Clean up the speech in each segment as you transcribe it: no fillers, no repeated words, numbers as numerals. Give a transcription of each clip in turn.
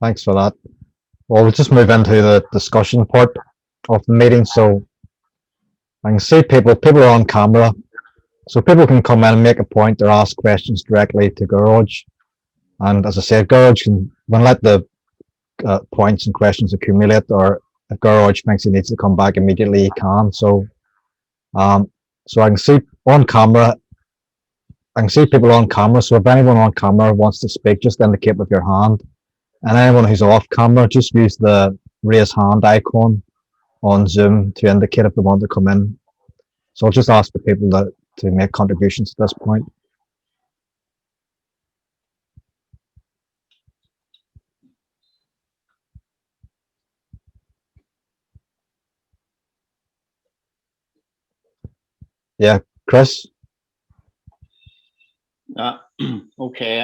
Thanks for that. Well, we'll just move into the discussion part of the meeting. So I can see people are on camera, so people can come in and make a point or ask questions directly to Gearóid. And as I said, Gearóid can let the points and questions accumulate, or if Gearóid thinks he needs to come back immediately, he can. Um, so I can see on camera. I can see people on camera. So if anyone on camera wants to speak, just indicate with your hand. And anyone who's off camera, just use the raise hand icon on Zoom to indicate if they want to come in. So I'll just ask the people to make contributions at this point. Yeah, Chris? Okay.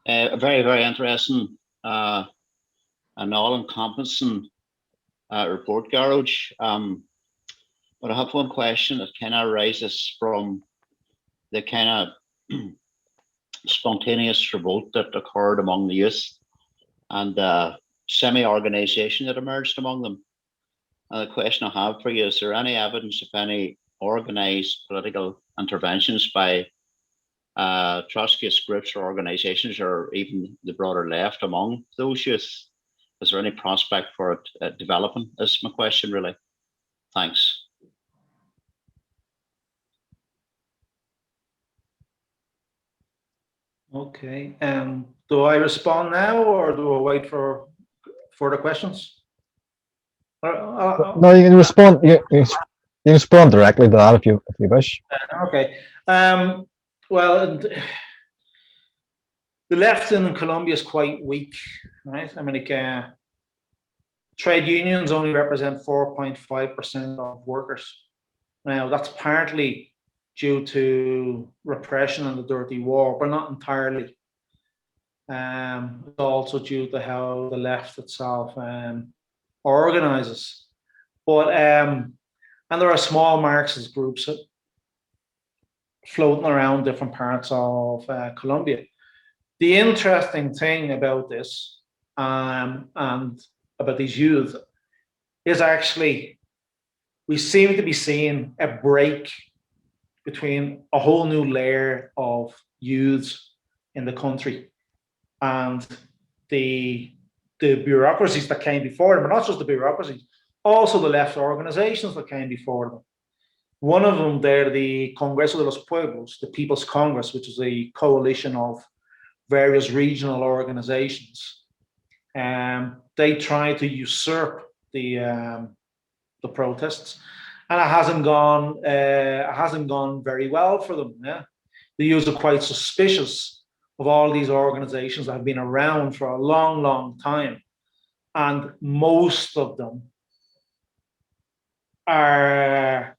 A very, very interesting and all-encompassing report, Gearóid. But I have one question that kind of arises from the kind of spontaneous revolt that occurred among the youth and the semi-organization that emerged among them. And the question I have for you, is there any evidence of any organized political interventions by Trotskyist groups or organizations, or even the broader left among those youth? Is there any prospect for it developing? Is my question really. Thanks. Okay. Do I respond now, or do I wait for further questions? No, you can respond. You can respond directly to that if you wish. Okay. Well, the left in Colombia is quite weak, right? I mean, trade unions only represent 4.5% of workers. Now, that's partly due to repression and the dirty war, but not entirely. It's also due to how the left itself organizes. But and there are small Marxist groups floating around different parts of Colombia. The interesting thing about this and about these youth is actually we seem to be seeing a break between a whole new layer of youths in the country and the bureaucracies that came before them, but not just the bureaucracies, also the left organizations that came before them. One of them, they're the Congreso de los Pueblos, the People's Congress, which is a coalition of various regional organizations. They try to usurp the protests, and it hasn't gone very well for them. Yeah? The youths are quite suspicious of all these organizations that have been around for a long, long time, and most of them are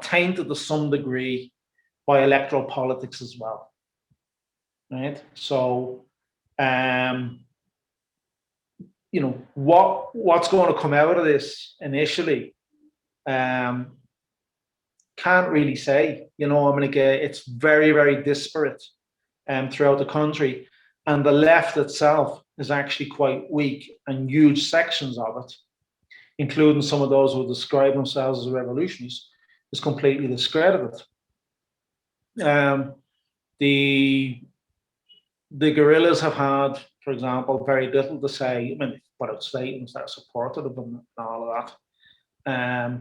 tainted to some degree by electoral politics as well. Right? So, you know, what's going to come out of this initially, can't really say. You know, I mean, it's very, very disparate throughout the country, and the left itself is actually quite weak, and huge sections of it, including some of those who describe themselves as revolutionaries, is completely discredited. The guerrillas have had, for example, very little to say. I mean, put out statements that are supportive of them and all of that.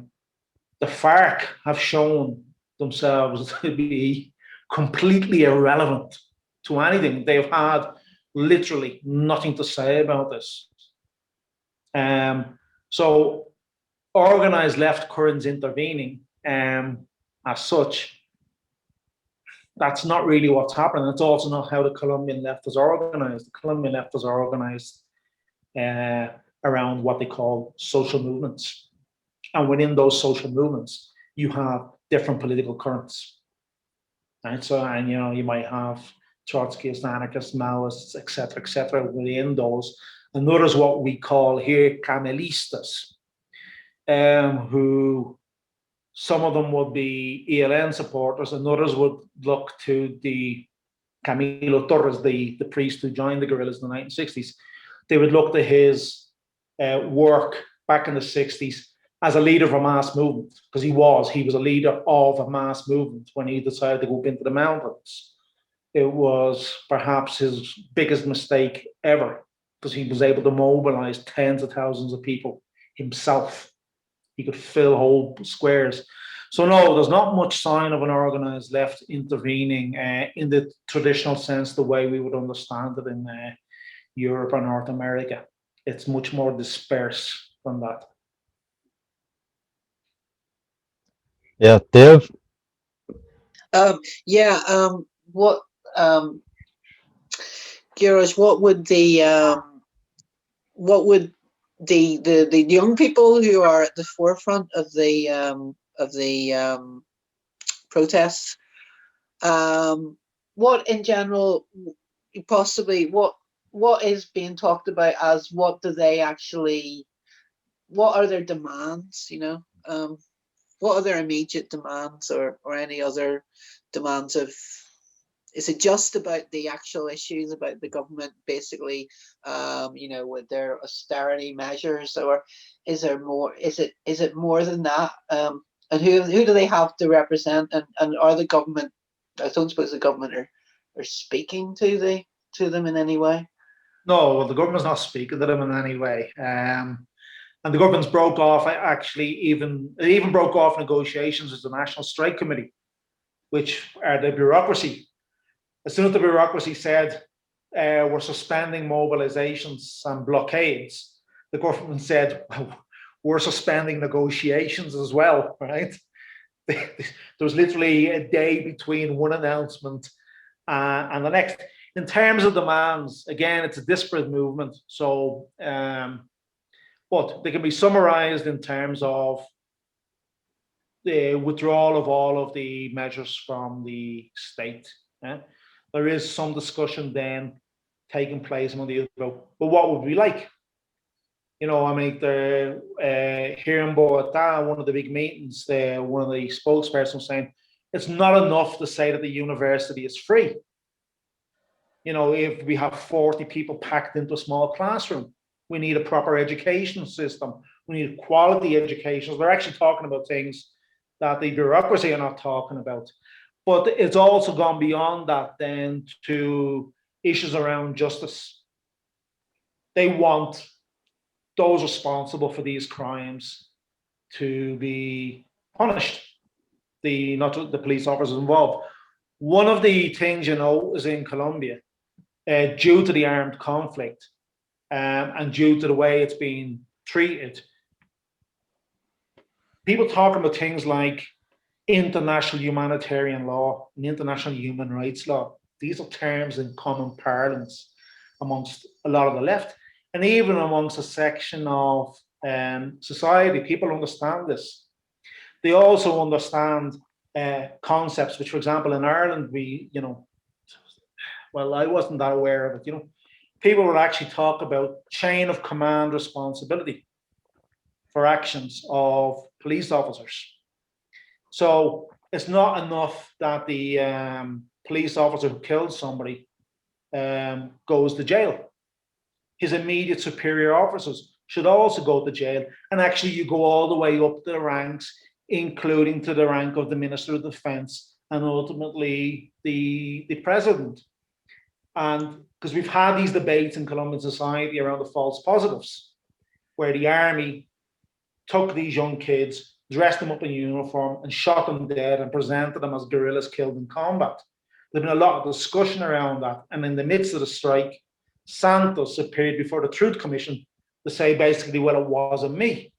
The FARC have shown themselves to be completely irrelevant to anything. They've had literally nothing to say about this. So organized left currents intervening as such, that's not really what's happening. It's also not how the Colombian left is organized. The Colombian left is organized around what they call social movements. And within those social movements, you have different political currents. Right? So, and you know, you might have Trotskyists, anarchists, Maoists, etc., within those. And notice what we call here Camelistas, who some of them would be ELN supporters, and others would look to the Camilo Torres, the priest who joined the guerrillas in the 1960s, they would look to his work back in the 60s as a leader of a mass movement, because he was a leader of a mass movement when he decided to go up into the mountains. It was perhaps his biggest mistake ever, because he was able to mobilize tens of thousands of people himself. He could fill whole squares. So no, there's not much sign of an organized left intervening in the traditional sense, the way we would understand it in Europe or North America. It's much more dispersed than that. Yeah, Dave. What Gearóid, what would the young people who are at the forefront of the protests, what in general, possibly what is being talked about as what are their demands, what are their immediate demands, or any other demands of, is it just about the actual issues about the government basically, with their austerity measures, or is there more? Is it more than that? And who do they have to represent? And are the government? I don't suppose the government are speaking to them in any way. No, well, the government's not speaking to them in any way. And the government's broke off. It even broke off negotiations with the National Strike Committee, which are the bureaucracy. As soon as the bureaucracy said we're suspending mobilizations and blockades, the government said, well, we're suspending negotiations as well, right? There was literally a day between one announcement and the next. In terms of demands, again, it's a disparate movement. So, but they can be summarized in terms of the withdrawal of all of the measures from the state. There is some discussion then taking place among the youth about, but what would we like? Here in Bogotá, one of the big meetings, one of the spokespersons saying, it's not enough to say that the university is free. If we have 40 people packed into a small classroom, we need a proper education system. We need quality education. They're actually talking about things that the bureaucracy are not talking about. But it's also gone beyond that then to issues around justice. They want those responsible for these crimes to be punished, not the police officers involved. One of the things, is in Colombia, due to the armed conflict and due to the way it's being treated, people talking about things like international humanitarian law and international human rights law. These are terms in common parlance amongst a lot of the left, and even amongst a section of society. People understand this. They also understand concepts which, for example, in Ireland, I wasn't that aware of it. People will actually talk about chain of command responsibility for actions of police officers. So it's not enough that the police officer who killed somebody goes to jail. His immediate superior officers should also go to jail. And actually, you go all the way up the ranks, including to the rank of the Minister of Defense and ultimately the President. And because we've had these debates in Colombian society around the false positives, where the army took these young kids, dressed them up in uniform and shot them dead and presented them as guerrillas killed in combat. There's been a lot of discussion around that. And in the midst of the strike, Santos appeared before the Truth Commission to say basically, well, it wasn't me.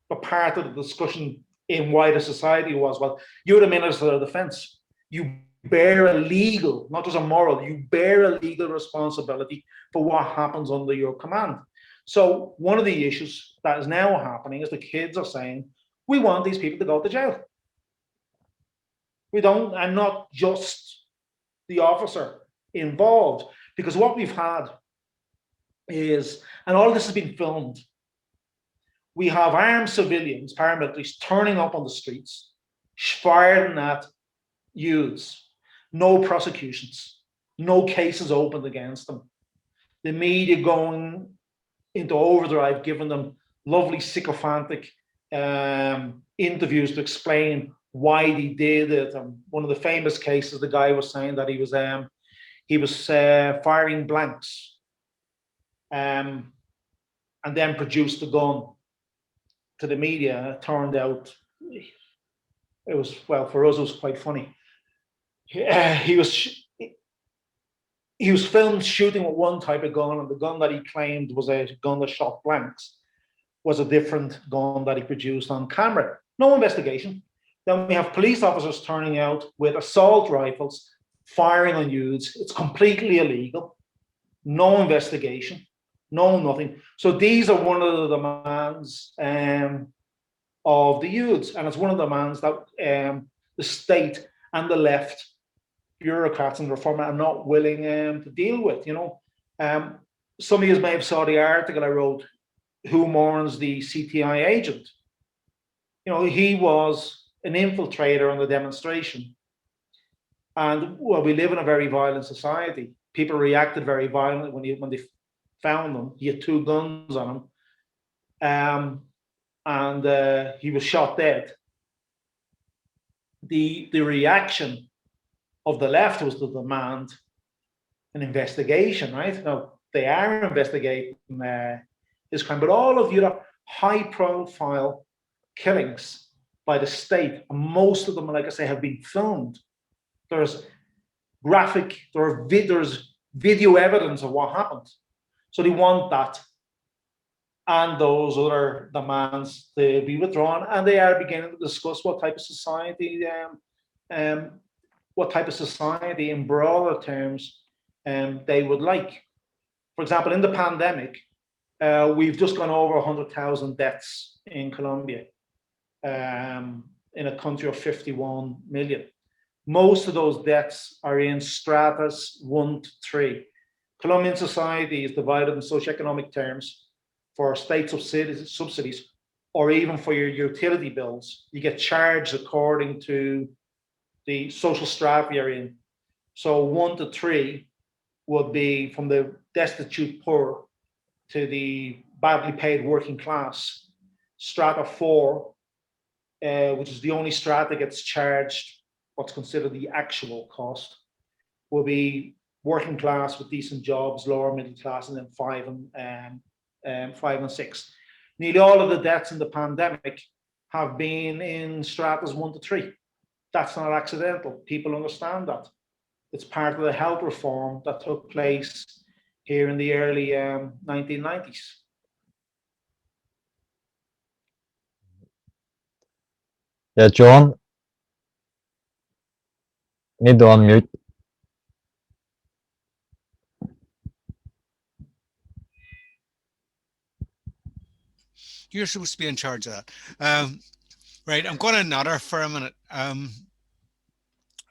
But part of the discussion in wider society was, well, you're the Minister of Defense. You bear a legal, not just a moral, you bear a legal responsibility for what happens under your command. So one of the issues that is now happening is the kids are saying, we want these people to go to jail. We don't, and not just the officer involved, because what we've had is, and all this has been filmed, we have armed civilians, paramilitaries, turning up on the streets, firing at youths, no prosecutions, no cases opened against them. The media going into overdrive, giving them lovely sycophantic interviews to explain why they did it. And one of the famous cases, the guy was saying that he was firing blanks, and then produced the gun to the media. And it turned out it was, well, for us it was quite funny. He was filmed shooting with one type of gun, and the gun that he claimed was a gun that shot blanks was a different gun that he produced on camera. No investigation. Then we have police officers turning out with assault rifles, firing on youths. It's completely illegal. No investigation, no nothing. So these are one of the demands of the youths, and it's one of the demands that the state and the left bureaucrats and reformers are not willing to deal with. Some of you may have saw the article I wrote, "Who Mourns the CTI Agent?" He was an infiltrator on the demonstration. And well, we live in a very violent society. People reacted very violently when they found him. He had 2 guns on him, and he was shot dead. The reaction of the left was to demand an investigation. Right now, they are investigating this crime, but all of the high-profile killings by the state, and most of them, like I say, have been filmed. There's video evidence of what happened. So they want that and those other demands to be withdrawn, and they are beginning to discuss what type of society, in broader terms, they would like. For example, in the pandemic, we've just gone over 100,000 deaths in Colombia, in a country of 51 million. Most of those deaths are in stratas 1 to 3. Colombian society is divided in socioeconomic terms for state subsidies, or even for your utility bills. You get charged according to the social strata you're in. So 1 to 3 would be from the destitute poor to the badly paid working class. Strata 4, which is the only strata that gets charged what's considered the actual cost, will be working class with decent jobs, lower middle class, and then 5 and 6. Nearly all of the deaths in the pandemic have been in stratas 1 to 3. That's not accidental. People understand that. It's part of the health reform that took place here in the early 1990s. Yeah, John, need to unmute. You're supposed to be in charge of that. Right, I'm going to nutter for a minute.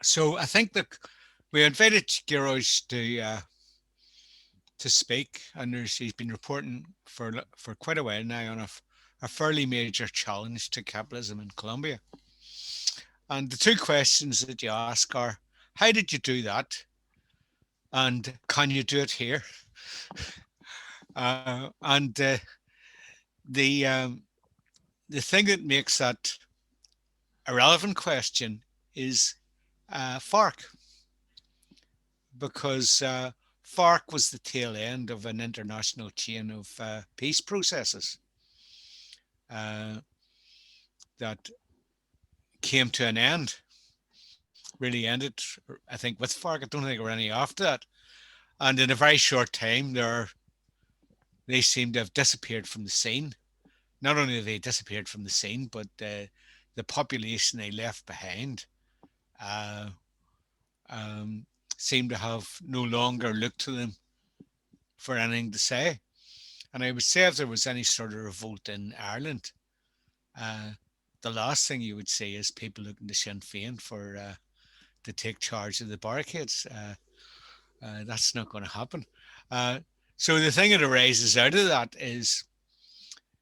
So I think that we invited Gearóid to speak, and he's been reporting for quite a while now on a fairly major challenge to capitalism in Colombia. And the 2 questions that you ask are, how did you do that? And can you do it here? And the thing that makes that a relevant question is FARC, because FARC was the tail end of an international chain of peace processes that came to an end, really ended, I think, with FARC. I don't think there were any after that. And in a very short time, they seem to have disappeared from the scene. Not only have they disappeared from the scene, but the population they left behind seem to have no longer looked to them for anything to say. And I would say if there was any sort of revolt in Ireland, the last thing you would see is people looking to Sinn Féin to take charge of the barricades. That's not going to happen. So the thing that arises out of that is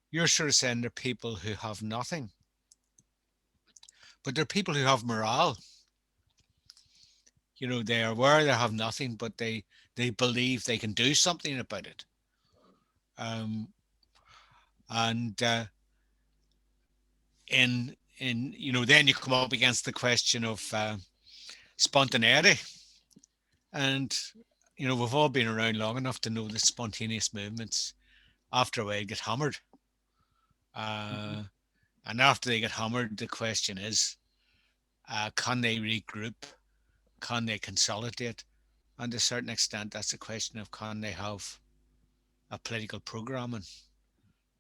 you're sort of saying there are people who have nothing, but there are people who have morale. you know, they are aware they have nothing, but they believe they can do something about it. And in you know, then you come up against the question of spontaneity. And you know, we've all been around long enough to know that spontaneous movements after a while get hammered. And after they get hammered, the question is, can they regroup? Can they consolidate? And to a certain extent, that's a question of, can they have a political programme, and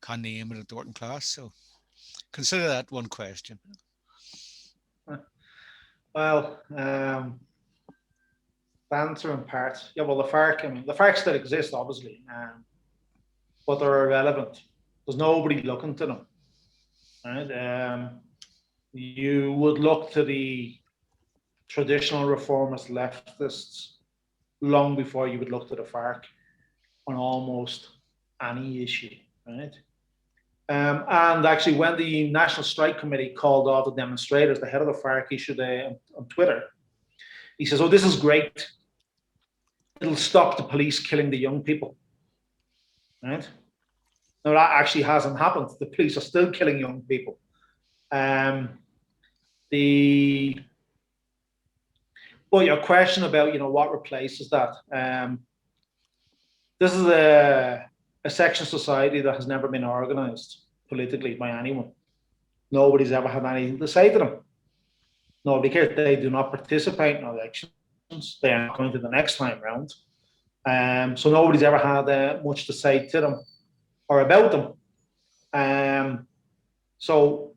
can they aim it at the working class? So consider that one question. Well, the answer in part, yeah, well, the FARC, I mean, the FARC still exist, obviously, but they're irrelevant. There's nobody looking to them, right? You would look to the traditional reformist leftists long before you would look to the FARC on almost any issue, right? And actually, when the National Strike Committee called off the demonstrators, the head of the FARC issued on Twitter, he says, "Oh, this is great. It'll stop the police killing the young people." Right? Now, that actually hasn't happened. The police are still killing young people. But your question about, you know, what replaces that? This is a section of society that has never been organised politically by anyone. Nobody's ever had anything to say to them. Nobody cares. They do not participate in elections. They are not going to the next time round. So nobody's ever had much to say to them or about them. So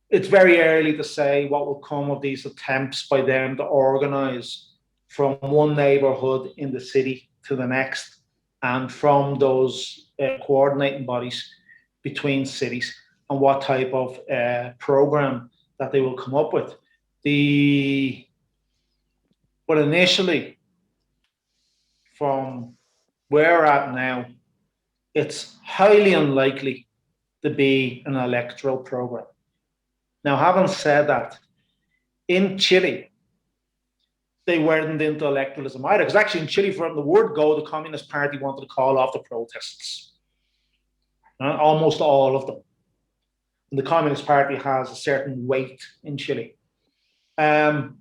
it's very early to say what will come of these attempts by them to organise from one neighbourhood in the city to the next, and from those coordinating bodies between cities, and what type of programme that they will come up with. But initially, from where we're at now, it's highly unlikely to be an electoral programme. Now, having said that, in Chile, they weren't into electoralism either, because actually in Chile, from the word go, the Communist Party wanted to call off the protests. Almost all of them. And the Communist Party has a certain weight in Chile. And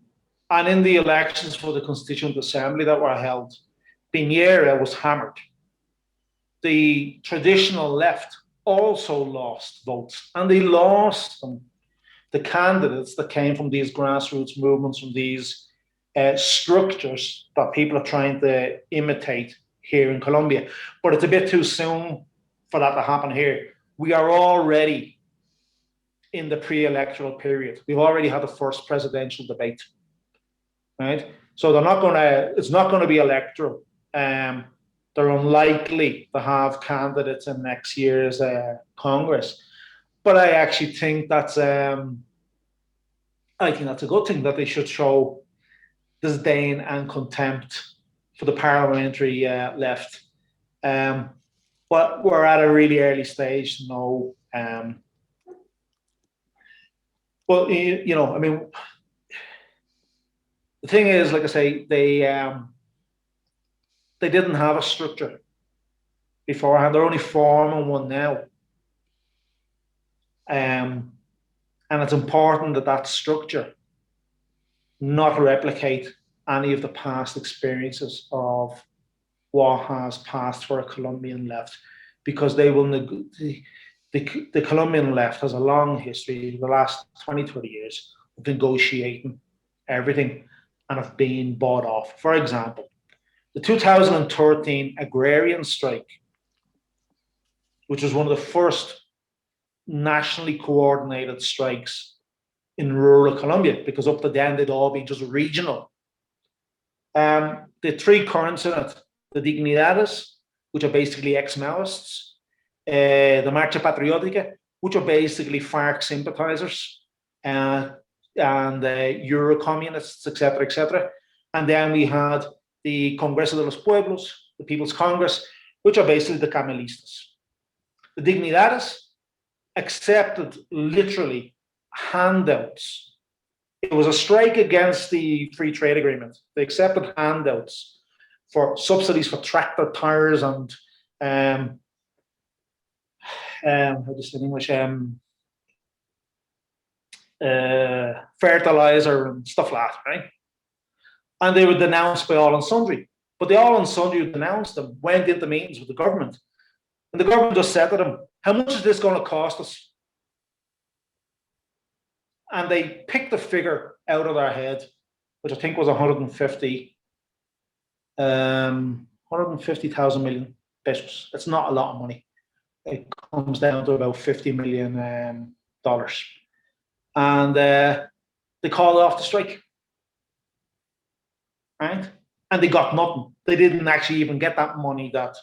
in the elections for the Constituent Assembly that were held, Piñera was hammered. The traditional left also lost votes, and they lost them. The candidates that came from these grassroots movements, from these structures that people are trying to imitate here in Colombia. But it's a bit too soon for that to happen here. We are already in the pre-electoral period. We've already had the first presidential debate, right? So it's not going to be electoral. They're unlikely to have candidates in next year's Congress. But I actually think that's a good thing, that they should show disdain and contempt for the parliamentary left. But we're at a really early stage, no. Well, you know, I mean, the thing is, like I say, they didn't have a structure beforehand. They're only forming one now. And it's important that that structure not replicate any of the past experiences of what has passed for a Colombian left, because they will. The Colombian left has a long history, the last 20, 30 years, of negotiating everything and of being bought off. For example, the 2013 agrarian strike, which was one of the first nationally coordinated strikes in rural Colombia, because up to then they'd all been just regional. The three currents in it, the Dignidades, which are basically ex-Maoists, the Marcha Patriótica, which are basically FARC sympathizers, and Euro-communists, etc., etc. And then we had the Congreso de los Pueblos, the People's Congress, which are basically the Camelistas. The Dignidades accepted literally handouts It was a strike against the free trade agreement. They accepted handouts for subsidies for tractor tires and how do you say in English? Fertilizer and stuff like that, right? And they were denounced by all and sundry. But the all and sundry who denounced them went into meetings with the government. And the government just said to them, how much is this going to cost us? And they picked a figure out of their head, which I think was 150,000 million pesos. It's not a lot of money. It comes down to about $50 million. And they called off the strike. Right? And they got nothing. They didn't actually even get that money that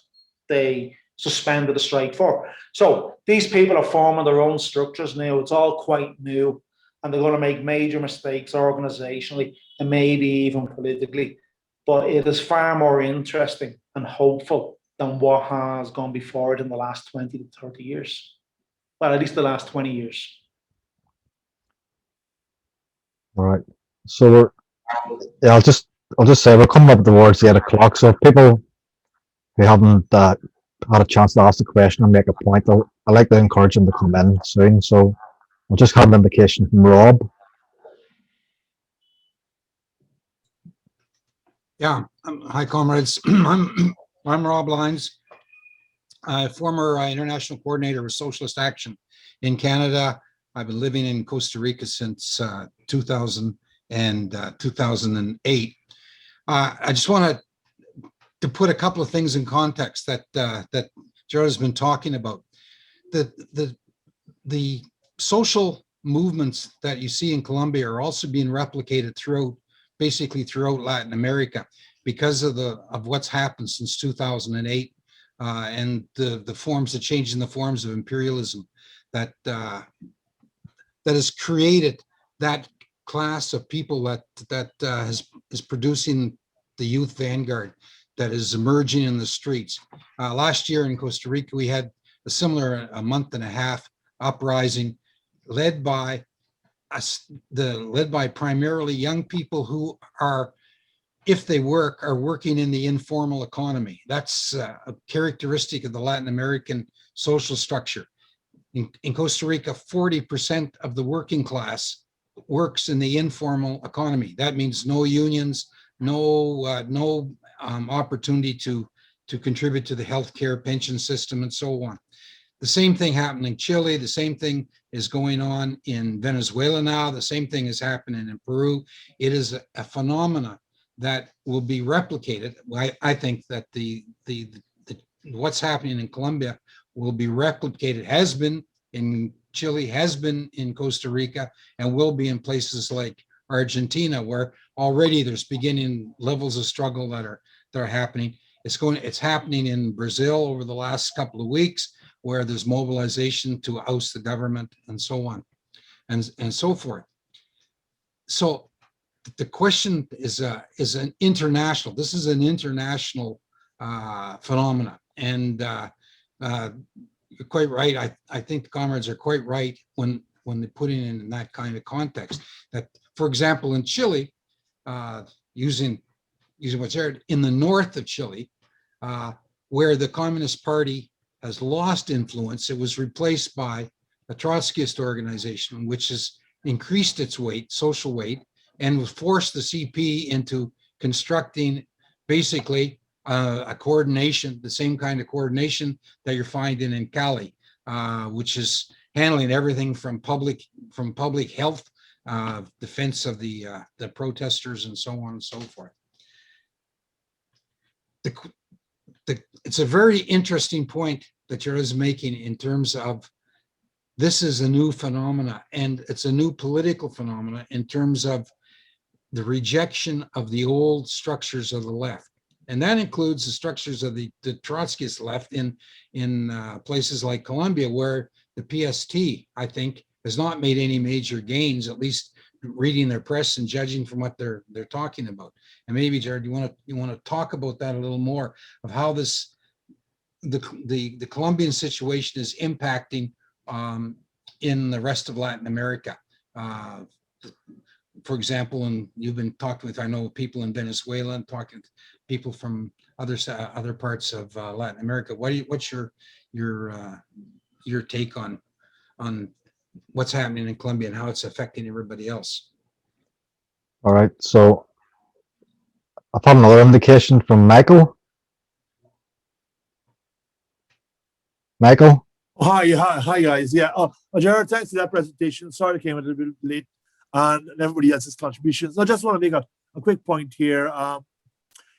they suspended the strike for. So these people are forming their own structures now. It's all quite new. And they're going to make major mistakes organizationally and maybe even politically. But it is far more interesting and hopeful than what has gone before it in the last 20 to 30 years. Well, at least the last 20 years. All right. So I'll just say we're coming up towards 8 o'clock. So if people who haven't had a chance to ask the question or make a point, I'd like to encourage them to come in soon. So I'll just have an indication from Rob. Yeah. Hi, comrades. I'm Rob Lyons, former international coordinator with Socialist Action in Canada. I've been living in Costa Rica since 2000 and 2008. I just want to put a couple of things in context that Gearóid has been talking about. The social movements that you see in Colombia are also being replicated basically throughout Latin America because of what's happened since 2008 and the change in the forms of imperialism that has created that class of people that is producing the youth vanguard that is emerging in the streets. Last year in Costa Rica, we had a similar month and a half uprising led by primarily young people who are, if they work, are working in the informal economy. That's a characteristic of the Latin American social structure. In Costa Rica, 40% of the working class works in the informal economy. That means no unions, no opportunity to contribute to the healthcare pension system and so on. The same thing happened in Chile. The same thing is going on in Venezuela now. The same thing is happening in Peru. It is a phenomena that will be replicated. I think that what's happening in Colombia will be replicated, has been in Chile, has been in Costa Rica, and will be in places like Argentina, where already there's beginning levels of struggle that are happening. It's happening in Brazil over the last couple of weeks, where there's mobilization to oust the government and so on and so forth. So the question is an international. This is an international phenomena, and you're quite right. I think the comrades are quite right when they put it in that kind of context. That, for example, in Chile, using what's there in the north of Chile, where the Communist Party has lost influence, it was replaced by a Trotskyist organization, which has increased its social weight, and forced the CP into constructing basically a coordination, the same kind of coordination that you're finding in Cali, which is handling everything from public health, defense of the protesters, and so on and so forth. It's a very interesting point that Gearóid is making in terms of this is a new phenomena, and it's a new political phenomena in terms of the rejection of the old structures of the left. And that includes the structures of the Trotskyist left in places like Colombia, where the PST, I think, has not made any major gains, at least reading their press and judging from what they're talking about. And maybe, Gearóid, you want to talk about that a little more, of how the Colombian situation is impacting in the rest of Latin America. for example, and you've been talking with, I know, people in Venezuela and talking to people from other parts of Latin America. What's your take on what's happening in Colombia and how it's affecting everybody else? All right, so I've had another indication from Michael. Michael? Hi, guys. Yeah. Jared, thanks for that presentation. Sorry I came a little bit late, and everybody else's contributions. I just want to make a quick point here.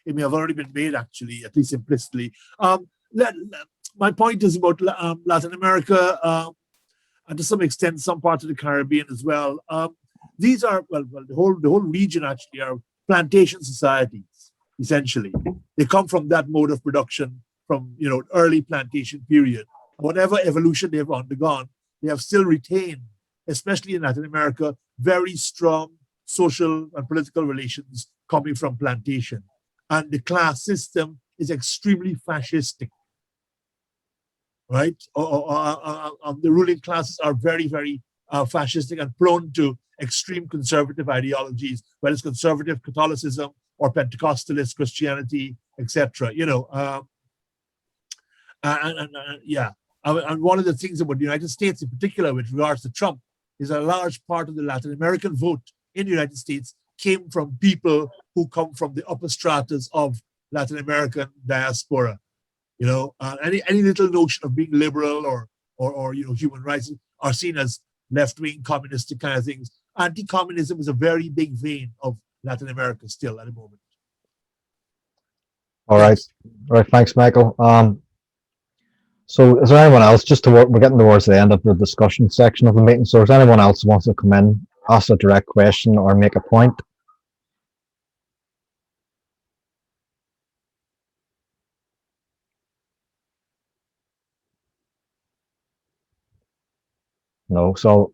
It may have already been made, actually, at least implicitly. My point is about Latin America, and to some extent, some parts of the Caribbean as well. These are the whole region actually are plantation societies, essentially. They come from that mode of production from early plantation period. Whatever evolution they've undergone, they have still retained, especially in Latin America, very strong social and political relations coming from plantation. And the class system is extremely fascistic, right? The ruling classes are very, very fascistic and prone to extreme conservative ideologies, whether it's conservative Catholicism or Pentecostalist Christianity, etc. Yeah. And one of the things about the United States in particular with regards to Trump is a large part of the Latin American vote in the United States came from people who come from the upper stratas of Latin American diaspora. Any little notion of being liberal or human rights are seen as left-wing communistic kind of things. Anti-communism is a very big vein of Latin America still at the moment. All right. All right, thanks, Michael. So is there anyone else, we're getting towards the end of the discussion section of the meeting, so is there anyone else who wants to come in, ask a direct question or make a point? No, so